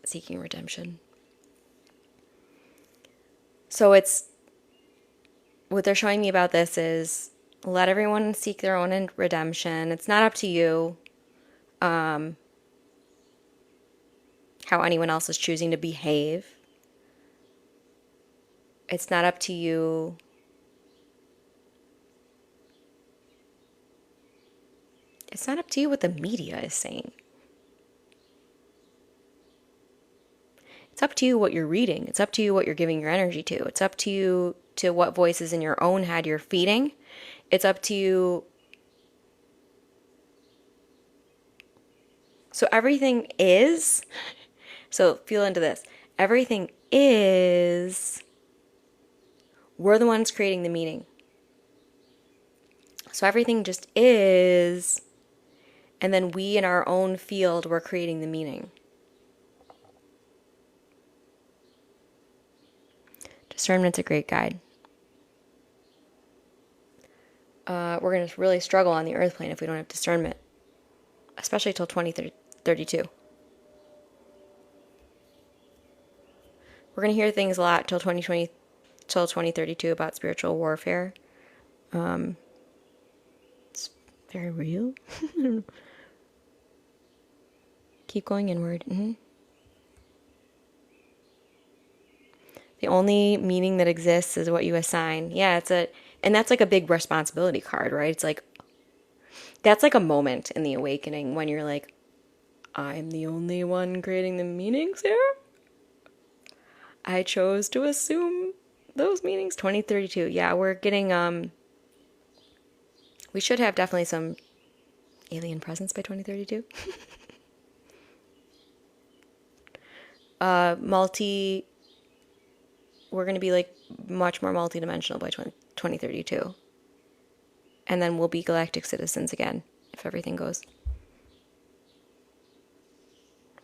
Seeking redemption. So it's, what they're showing me about this is let everyone seek their own redemption. It's not up to you how anyone else is choosing to behave. It's not up to you it's not up to you what the media is saying. It's up to you what you're reading. It's up to you what you're giving your energy to. It's up to you to what voices in your own head you're feeding. It's up to you. So everything is, so feel into this. Everything is, we're the ones creating the meaning. So everything just is, and then we in our own field, we're creating the meaning. Discernment's a great guide. We're going to really struggle on the earth plane if we don't have discernment, especially till 2032. We're going to hear things a lot till 2032 about spiritual warfare. It's very real. Keep going inward. Mm-hmm. The only meaning that exists is what you assign. Yeah, and that's like a big responsibility card, right? It's like, that's like a moment in the awakening when you're like, I'm the only one creating the meanings here. I chose to assume those meanings. 2032. Yeah, we're getting, we should have definitely some alien presence by 2032. We're going to be like much more multidimensional by 2032. And then we'll be galactic citizens again if everything goes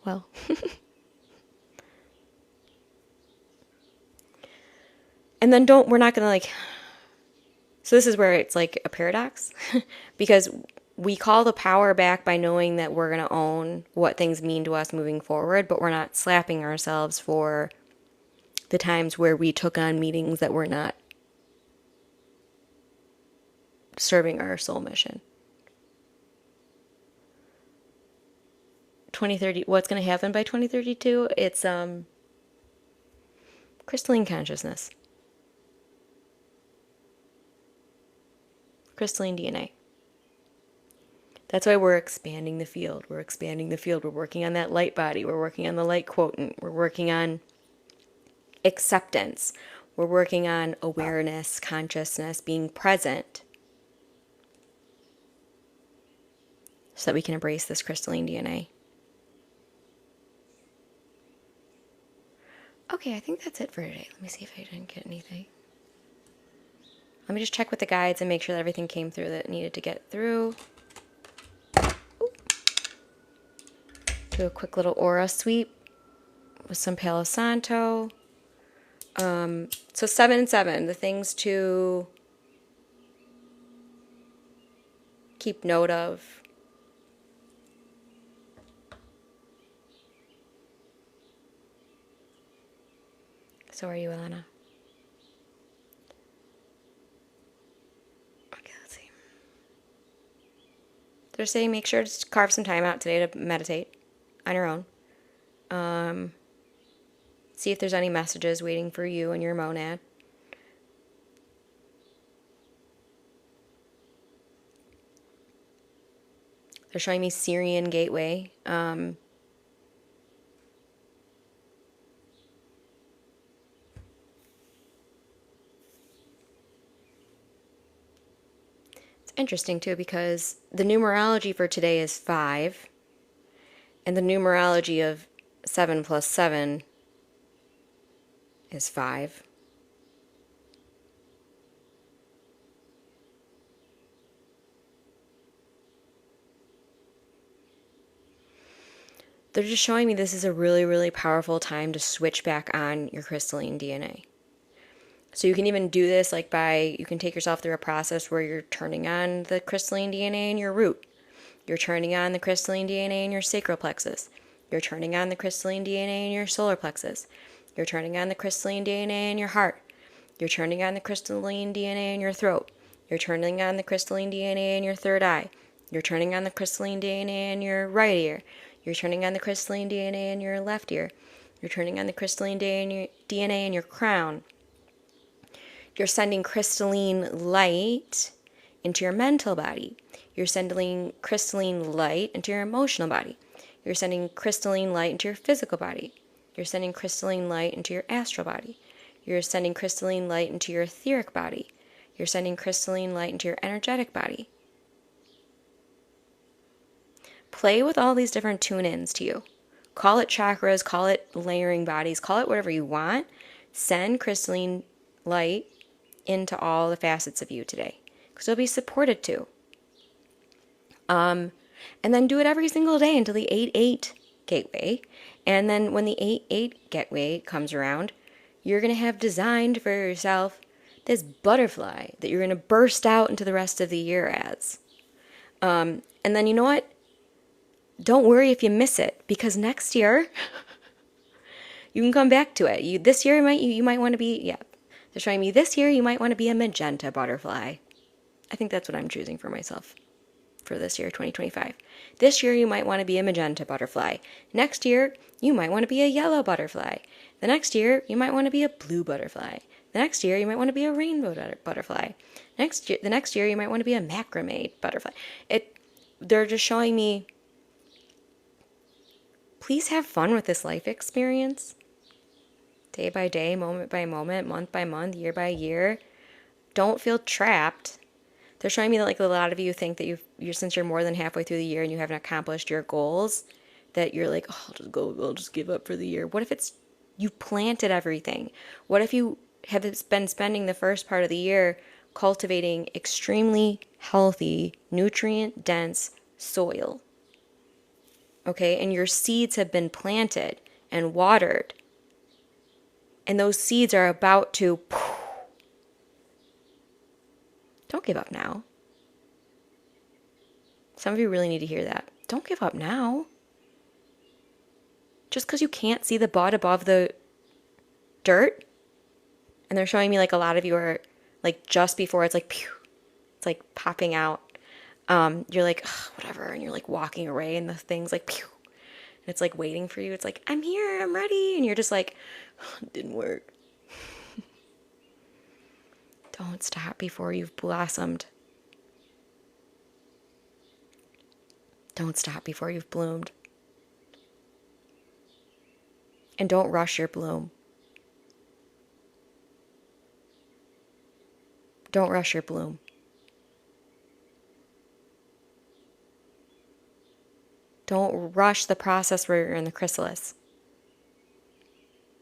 well. And then we're not going to like, so this is where it's like a paradox because we call the power back by knowing that we're going to own what things mean to us moving forward, but we're not slapping ourselves for the times where we took on meetings that were not serving our soul mission. 2030, what's going to happen by 2032? It's crystalline consciousness. Crystalline DNA. That's why we're expanding the field. We're expanding the field. We're working on that light body. We're working on the light quotient. We're working on acceptance. We're working on awareness, consciousness, being present so that we can embrace this crystalline DNA. Okay, I think that's it for today. Let me see if I didn't get anything. Let me just check with the guides and make sure that everything came through that needed to get through. Do a quick little aura sweep with some Palo Santo. So 7 and 7, the things to keep note of. So are you, Elena? Okay, let's see. They're saying make sure to carve some time out today to meditate on your own. See if there's any messages waiting for you and your monad. They're showing me Sirian gateway. It's interesting too because the numerology for today is 5, and the numerology of 7 plus 7 is 5. They're just showing me this is a really, really powerful time to switch back on your crystalline DNA. So you can even do this like you can take yourself through a process where you're turning on the crystalline DNA in your root. You're turning on the crystalline DNA in your sacral plexus. You're turning on the crystalline DNA in your solar plexus. You're turning on the crystalline DNA in your heart. You're turning on the crystalline DNA in your throat. You're turning on the crystalline DNA in your third eye. You're turning on the crystalline DNA in your right ear. You're turning on the crystalline DNA in your left ear. You're turning on the crystalline DNA in your crown. You're sending crystalline light into your mental body. You're sending crystalline light into your emotional body. You're sending crystalline light into your physical body. You're sending crystalline light into your astral body. You're sending crystalline light into your etheric body. You're sending crystalline light into your energetic body. Play with all these different tune-ins to you. Call it chakras, call it layering bodies, call it whatever you want. Send crystalline light into all the facets of you today, because you'll be supported too. And then do it every single day until the 8-8 gateway. And then when the 8-8 gateway comes around, you're going to have designed for yourself this butterfly that you're going to burst out into the rest of the year as. And then you know what? Don't worry if you miss it, because next year you can come back to it. This year you might want to be, they're showing me this year you might want to be a magenta butterfly. I think that's what I'm choosing for myself for this year, 2025. This year you might want to be a magenta butterfly. Next year you might want to be a yellow butterfly. The next year you might want to be a blue butterfly. The next year you might want to be a rainbow butterfly. The next year you might want to be a macrame butterfly. They're just showing me, please have fun with this life experience. Day by day, moment by moment, month by month, year by year. Don't feel trapped. They're showing me that like a lot of you think that since you're more than halfway through the year and you haven't accomplished your goals, that you're like, oh, I'll just give up for the year. What if you planted everything? What if you have been spending the first part of the year cultivating extremely healthy, nutrient-dense soil? Okay, and your seeds have been planted and watered, and those seeds are about to... Don't give up now. Some of you really need to hear that. Don't give up now. Just because you can't see the bud above the dirt, and they're showing me like a lot of you are like just before it's like pew, it's like popping out. You're like, whatever, and you're like walking away, and the thing's like pew, and it's like waiting for you. It's like, I'm here, I'm ready, and you're just like, it didn't work. Don't stop before you've blossomed. Don't stop before you've bloomed. And don't rush your bloom. Don't rush your bloom. Don't rush the process where you're in the chrysalis.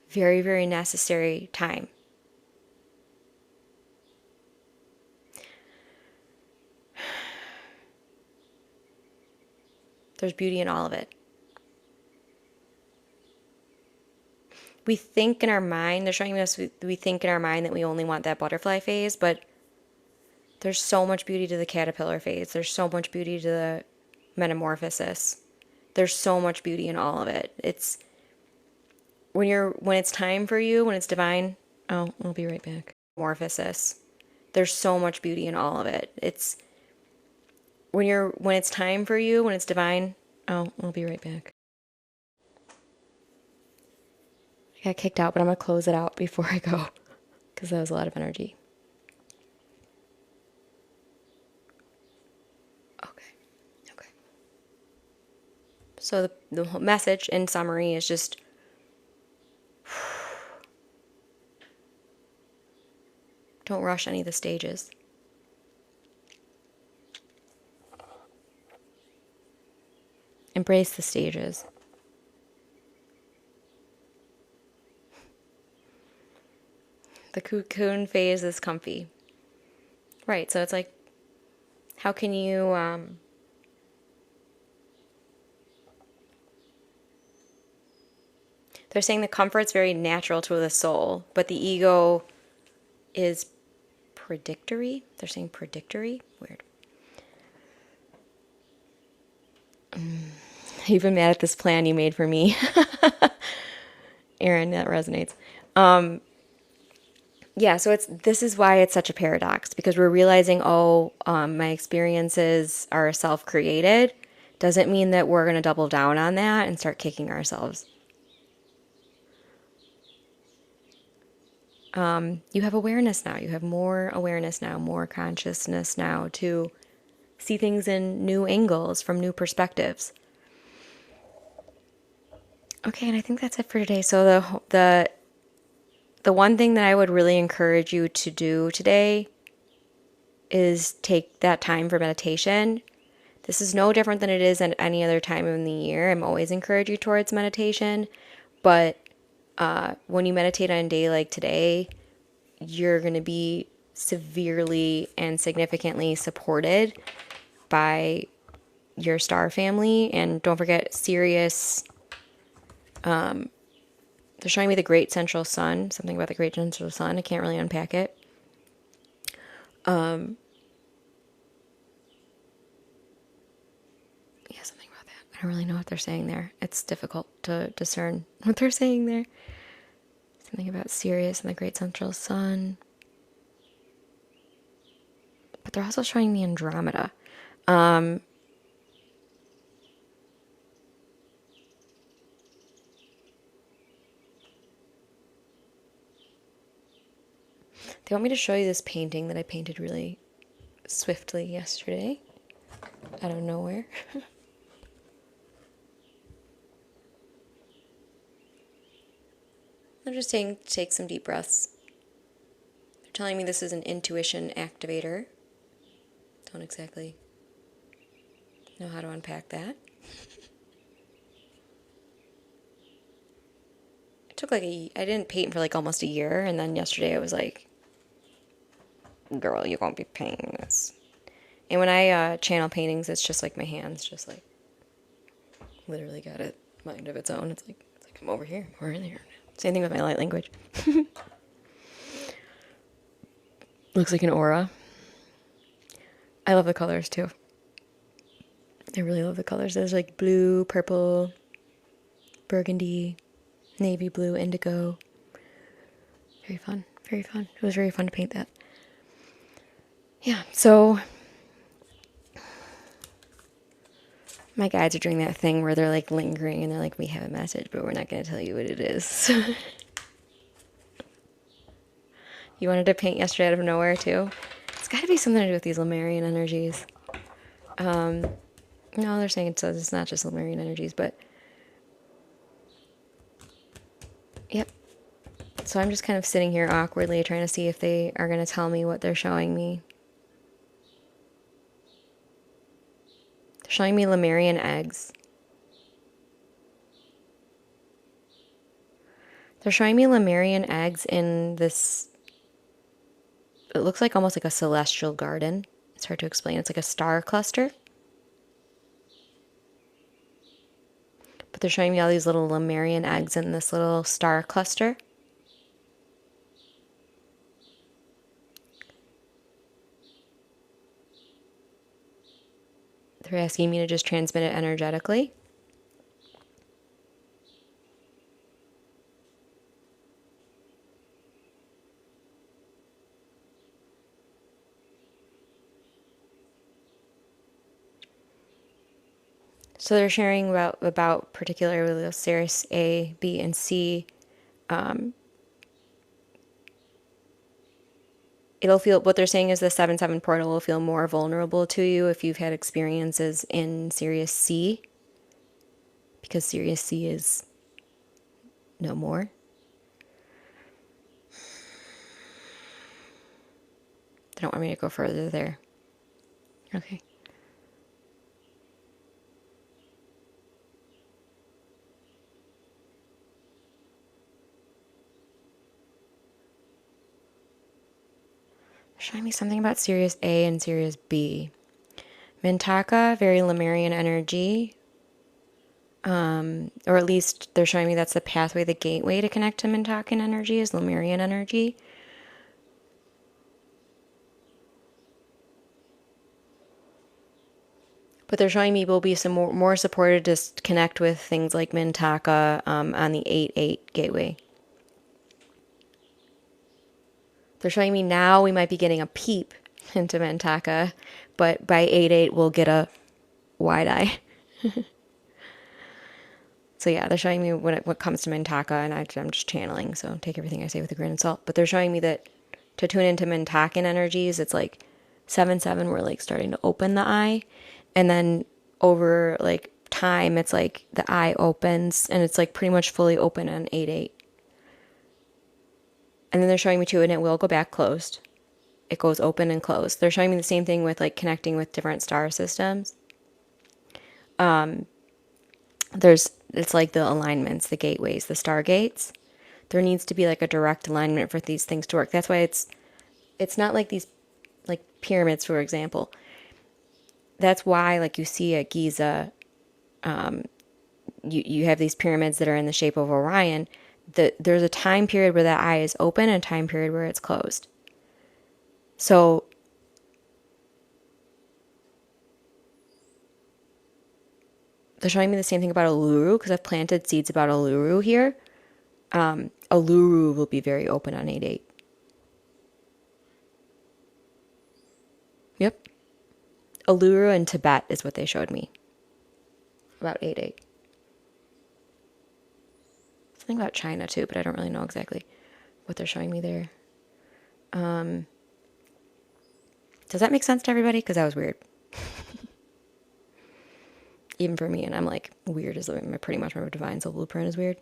Very, very necessary time. There's beauty in all of it. We think in our mind, they're showing us, we think in our mind that we only want that butterfly phase, but there's so much beauty to the caterpillar phase. There's so much beauty to the metamorphosis. There's so much beauty in all of it. It's when it's time for you, when it's divine. Oh, I'll be right back. Metamorphosis. There's so much beauty in all of it. It's when it's time for you, when it's divine. Oh, I'll be right back. I got kicked out, but I'm gonna close it out before I go because that was a lot of energy. Okay. So the whole message in summary is just don't rush any of the stages. Embrace the stages. The cocoon phase is comfy. Right, so it's like, how can you, they're saying the comfort's very natural to the soul, but the ego is predictory. They're saying predictory. Weird. You've been mad at this plan you made for me. Aaron, that resonates. Yeah, so this is why it's such a paradox, because we're realizing, my experiences are self-created. Doesn't mean that we're going to double down on that and start kicking ourselves. You have awareness now. You have more awareness now, more consciousness now to see things in new angles, from new perspectives. Okay, and I think that's it for today. So the one thing that I would really encourage you to do today is take that time for meditation. This is no different than it is at any other time in the year. I'm always encourage you towards meditation, but when you meditate on a day like today, you're going to be severely and significantly supported by your star family. And don't forget Sirius. They're showing me the Great Central Sun, something about the Great Central Sun. I can't really unpack it. Yeah, something about that. I don't really know what they're saying there. It's difficult to discern what they're saying there. Something about Sirius and the Great Central Sun. But they're also showing me Andromeda. They want me to show you this painting that I painted really swiftly yesterday out of nowhere. I'm just saying, take some deep breaths. They're telling me this is an intuition activator. Don't exactly know how to unpack that. It took I didn't paint for almost a year, and then yesterday I was like, girl, you won't be painting this. And when I channel paintings, it's just like my hands just literally got a mind of its own. It's like I'm over here, we're in here. Same thing with my light language. Looks like an aura. I love the colors too. I really love the colors. There's blue, purple, burgundy, navy blue, indigo. Very fun. Very fun. It was very fun to paint that. Yeah, so my guides are doing that thing where they're lingering and they're like, we have a message, but we're not going to tell you what it is. You wanted to paint yesterday out of nowhere too? It's got to be something to do with these Lemurian energies. No, they're saying it's not just Lemurian energies, but yep. So I'm just kind of sitting here awkwardly trying to see if they are going to tell me what they're showing me. They're showing me Lemurian eggs. They're showing me Lemurian eggs in this, it looks like almost like a celestial garden. It's hard to explain. It's like a star cluster. But they're showing me all these little Lemurian eggs in this little star cluster. They're asking me to just transmit it energetically. So they're sharing about particularly Sirius A, B, and C. It'll feel, what they're saying is the 7-7 portal will feel more vulnerable to you if you've had experiences in Sirius C, because Sirius C is no more. They don't want me to go further there. Okay. Showing me something about Sirius A and Sirius B. Mintaka, very Lemurian energy. Or at least they're showing me that's the pathway, the gateway to connect to Mintakan energy is Lemurian energy. But they're showing me will be some more supported to connect with things like Mintaka on the 8-8 gateway. They're showing me now we might be getting a peep into Mintaka, but by 8-8 we'll get a wide eye. So yeah, they're showing me what comes to Mintaka, and I'm just channeling, so take everything I say with a grain of salt. But they're showing me that to tune into Mintakan energies, it's like 7-7, we're like starting to open the eye, and then over like time, it's like the eye opens, and it's like pretty much fully open on 8-8. And then they're showing me too, and it will go back closed. It goes open and closed. They're showing me the same thing with like connecting with different star systems. It's like the alignments, the gateways, the stargates. There needs to be like a direct alignment for these things to work. That's why it's not like these, like pyramids, for example. That's why, like you see at Giza, you have these pyramids that are in the shape of Orion. There's a time period where that eye is open and a time period where it's closed. So they're showing me the same thing about Uluru, because I've planted seeds about Uluru here. Uluru will be very open on 8-8. Yep. Uluru and Tibet is what they showed me about 8-8. Something about China too, but I don't really know exactly what they're showing me there. Does that make sense to everybody? Because that was weird. Even for me, and I'm like, weird is pretty much my divine soul blueprint is weird.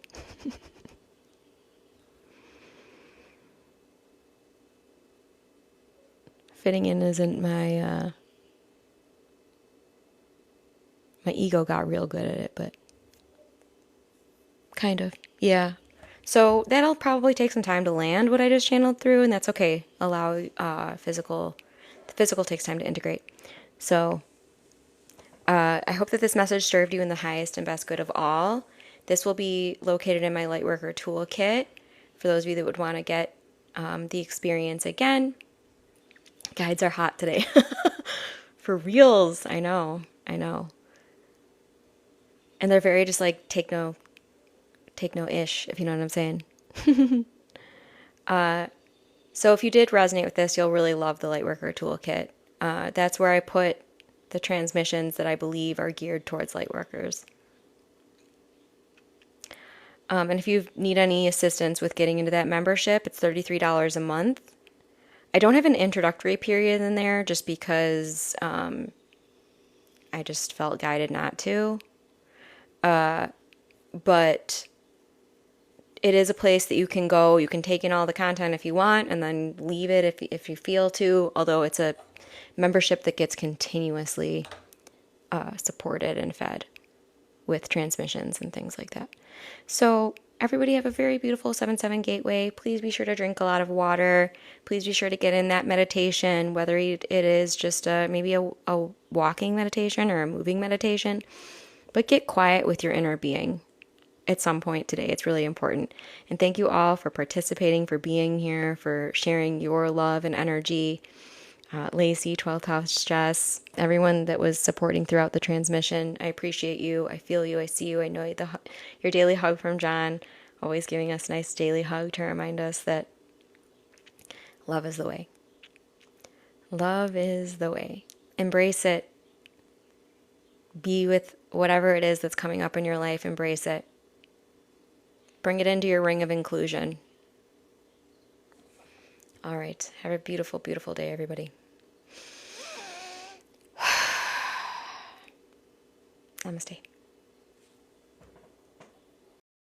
Fitting in isn't my ego got real good at it, but kind of, yeah. So that'll probably take some time to land what I just channeled through, and that's okay. Allow the physical takes time to integrate. So I hope that this message served you in the highest and best good of all. This will be located in my Lightworker Toolkit for those of you that would want to get the experience again. Guides are hot today. For reals. I know. And they're very just like take no ish, if you know what I'm saying. So if you did resonate with this, you'll really love the Lightworker Toolkit. That's where I put the transmissions that I believe are geared towards Lightworkers. And if you need any assistance with getting into that membership, it's $33 a month. I don't have an introductory period in there just because I just felt guided not to. But it is a place that you can go. You can take in all the content if you want and then leave it if you feel to, although it's a membership that gets continuously supported and fed with transmissions and things like that. So everybody have a very beautiful 7/7 gateway. Please be sure to drink a lot of water. Please be sure to get in that meditation, whether it is just maybe a walking meditation or a moving meditation. But get quiet with your inner being at some point today. It's really important. And thank you all for participating, for being here, for sharing your love and energy. Lacey, 12th House Jess, everyone that was supporting throughout the transmission. I appreciate you. I feel you. I see you. I know your daily hug from John, always giving us a nice daily hug to remind us that love is the way. Love is the way. Embrace it. Be with whatever it is that's coming up in your life. Embrace it. Bring it into your ring of inclusion. All right. Have a beautiful, beautiful day, everybody. Namaste.